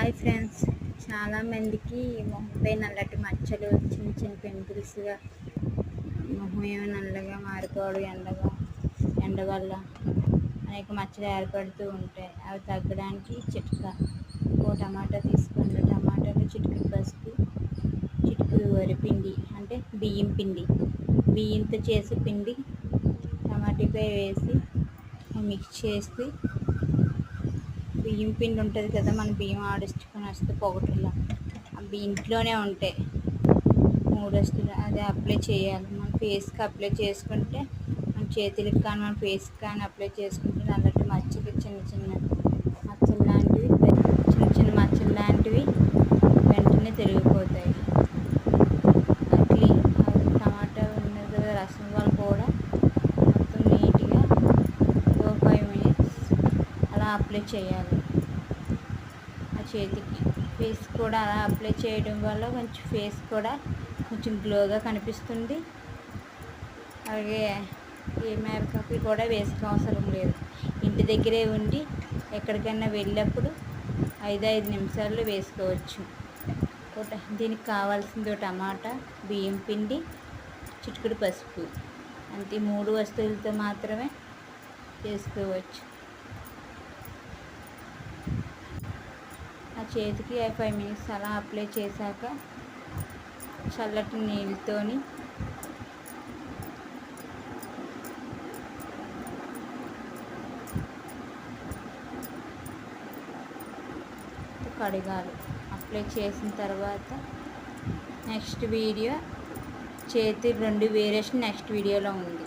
Hi friends, చాలామందికి మొహంపై నల్లటి మచ్చలు, చిన్న చిన్న పింపుల్స్గా మొహం ఏమో నల్లగా మారిపోవడం, ఎండ వల్ల అనేక మచ్చలు ఏర్పడుతూ ఉంటాయి. అవి తగ్గడానికి చిట్కా: ఓ టమాటా తీసుకోండి. టమాటాలో చిటికెడు పసుపు, చిటికెడు వరిపిండి అంటే బియ్యం పిండి, బియ్యంతో చేసే పిండి టమాటాపై వేసి మిక్స్ చేసి, బియ్యం పిండి ఉంటుంది కదా, మన బియ్యం ఆడించుకొని వస్తే పొగటులా అవి ఇంట్లోనే ఉంటాయి. 3 వస్తువులు అది అప్లై చేయాలి. మన ఫేస్కి అప్లై చేసుకుంటే, మన చేతులకు కానీ మన ఫేస్కి కానీ అప్లై చేసుకుంటే నల్లటి మచ్చలు, చిన్న చిన్న మచ్చలు లాంటివి వెంటనే తొలగిపోతాయి. టమాటా ఉన్నది కదా, రసం వల్ల కూడా మొత్తం నీట్గా 5 మినిట్స్ అలా అప్లై చేయాలి. ఆ చేతికి ఫేస్ కూడా అలా అప్లై చేయడం వల్ల కొంచెం ఫేస్ కూడా కొంచెం గ్లోగా కనిపిస్తుంది. అలాగే ఏ మేకప్ కూడా వేసుకో అవసరం లేదు. ఇంటి దగ్గరే ఉండి ఎక్కడికైనా వెళ్ళినప్పుడు 5 నిమిషాల్లో వేసుకోవచ్చు. దీనికి కావాల్సింది టమాటా, బియ్యం పిండి, చిటికెడు పసుపు, అంతే. 3 వస్తువులతో మాత్రమే చేసుకోవచ్చు. ఆ చేతికి 5 మినిట్స్ అలా అప్లై చేశాక చల్లటి నీళ్ళతోని కడగాలి. అప్లై చేసిన తర్వాత నెక్స్ట్ వీడియో చేతి 2 వేరియేషన్ నెక్స్ట్ వీడియోలో ఉంది.